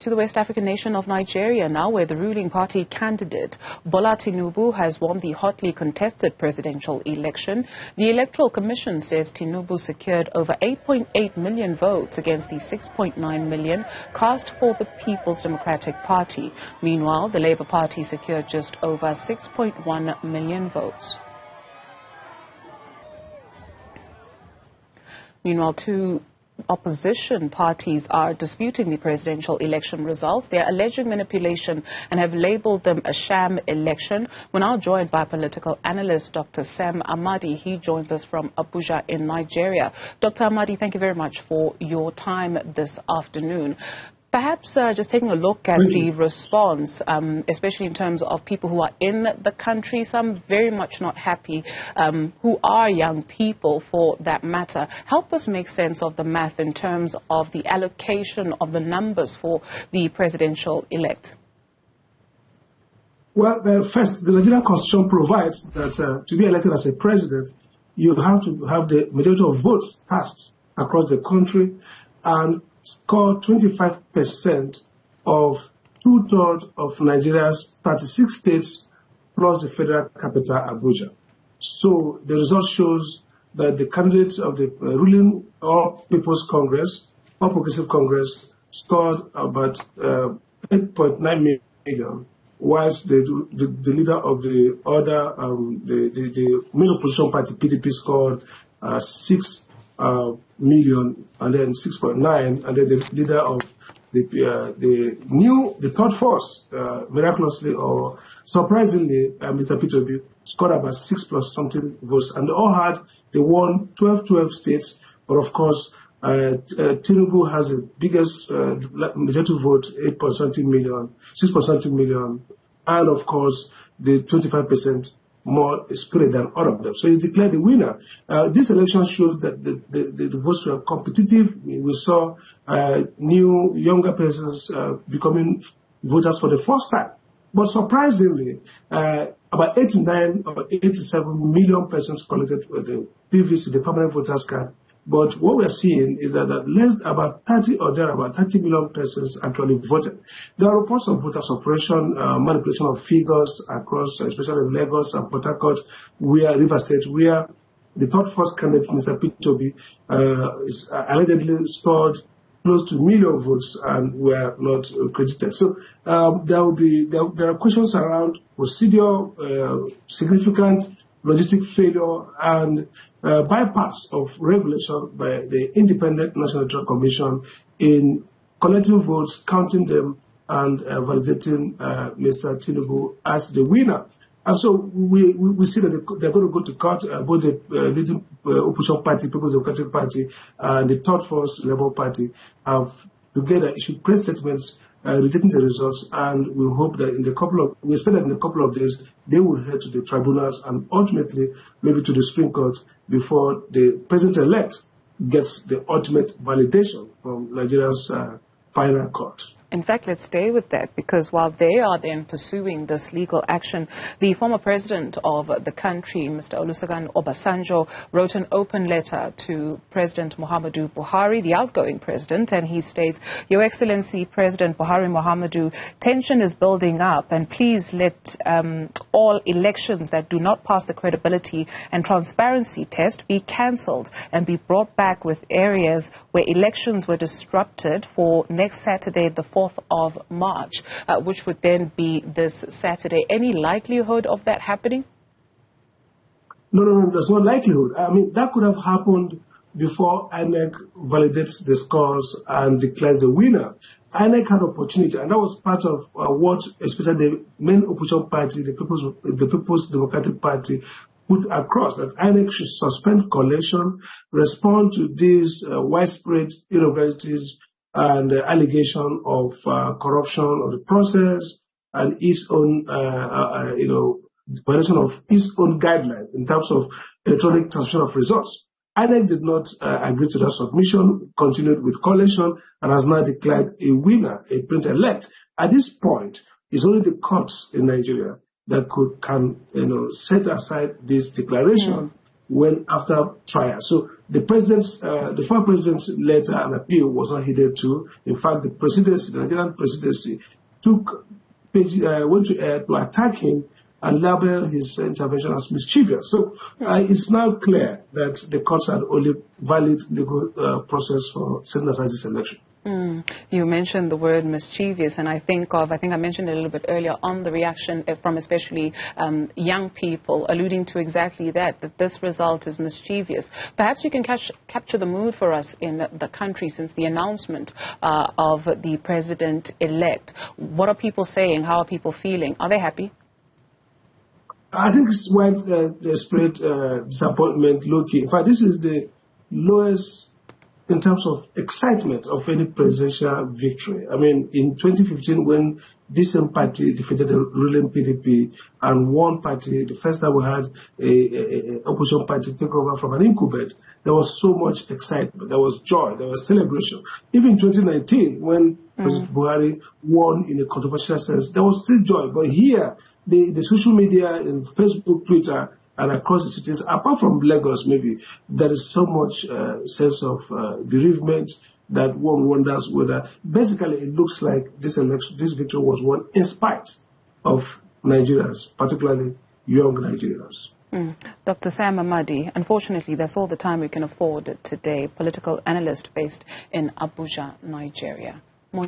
To the West African nation of Nigeria now, where the ruling party candidate Bola Tinubu has won the hotly contested presidential election. The Electoral Commission says Tinubu secured over 8.8 million votes against the 6.9 million cast for the People's Democratic Party. Meanwhile, the Labour Party secured just over 6.1 million votes. Meanwhile, two opposition parties are disputing the presidential election results. They are alleging manipulation and have labeled them a sham election. We're now joined by political analyst Dr. Sam Amadi. He joins us from Abuja in Nigeria. Dr. Amadi, thank you very much for your time this afternoon. Perhaps just taking a look at the response, especially in terms of people who are in the country, some very much not happy, who are young people for that matter. Help us make sense of the math in terms of the allocation of the numbers for the presidential elect. Well, first, the Nigerian Constitution provides that to be elected as a president, you have to have the majority of votes cast across the country and score 25% of 2/3 of Nigeria's 36 states plus the federal capital, Abuja. So the result shows that the candidates of the ruling All People's Congress, All Progressive Congress, scored about 8.9 million, whilst the leader of the other, the main opposition party, PDP, scored 6 million, and then 6.9, and then the leader of the third force, miraculously or surprisingly, Mr. P2B, scored about 6 plus something votes, and they won 12 states, but of course, Tinubu has the biggest majority vote, 8 something million, 6 something million, and of course, the 25% more spread than all of them. So he's declared the winner. This election shows that the votes were competitive. We saw new, younger persons becoming voters for the first time. But surprisingly, about 89 or 87 million persons collected the PVC, the permanent voters card. But what we're seeing is that about 30 or thereabout 30 million persons actually voted. There are reports of voter suppression, manipulation of figures across, especially in Lagos and Port Harcourt, River State, where the third first candidate, Mr. P2B, is allegedly scored close to 1 million votes and were not credited. So there are questions around procedure, significant logistic failure, and bypass of regulation by the Independent National Electoral Commission in collecting votes, counting them, and validating Mr. Tinubu as the winner. And so we see that they're going to go to court. Both the leading opposition party, People's Democratic Party, and the third force Labour Party have together issued press statements rejecting the results, and we hope that in a couple of days they will head to the tribunals and ultimately maybe to the Supreme Court before the president-elect gets the ultimate validation from Nigeria's final court. In fact, let's stay with that, because while they are then pursuing this legal action, the former president of the country, Mr. Olusegun Obasanjo, wrote an open letter to President Muhammadu Buhari, the outgoing president, and he states, "Your Excellency, President Buhari Muhammadu, tension is building up, and please let all elections that do not pass the credibility and transparency test be cancelled and be brought back with areas where elections were disrupted for next Saturday, the 4th of March, which would then be this Saturday." Any likelihood of that happening? No, there's no likelihood. I mean, that could have happened before INEC validates the scores and declares the winner. INEC had opportunity, and that was part of what, especially the main opposition party, the People's Democratic Party, put across, that INEC should suspend collation, respond to these widespread irregularities and allegation of corruption of the process and its own, violation of its own guidelines in terms of electronic transmission of results. INEC did not agree to that submission, continued with collation, and has now declared a winner, a president-elect. At this point, it's only the courts in Nigeria that can set aside this declaration when after trial. So the former president's letter and appeal was not heeded too. In fact, the Nigerian presidency went to attack him and label his intervention as mischievous. So it's now clear that the courts had only valid legal process for setting aside this election. You mentioned the word mischievous, and I think I mentioned it a little bit earlier on the reaction from especially young people, alluding to exactly that this result is mischievous. Perhaps you can capture the mood for us in the country since the announcement of the president-elect. What are people saying? How are people feeling? Are they happy? I think it's widespread disappointment, low-key. In fact, this is the lowest in terms of excitement of any presidential victory. I mean, in 2015, when this same party defeated the ruling PDP and one party, the first time we had an opposition party take over from an incumbent, there was so much excitement, there was joy, there was celebration. Even in 2019, when President Buhari won in a controversial sense, there was still joy. But here, the social media, in Facebook, Twitter, and across the cities, apart from Lagos maybe, there is so much sense of bereavement that one wonders whether, basically it looks like this victory was won in spite of Nigerians, particularly young Nigerians. Dr. Sam Amadi, unfortunately that's all the time we can afford today, political analyst based in Abuja, Nigeria.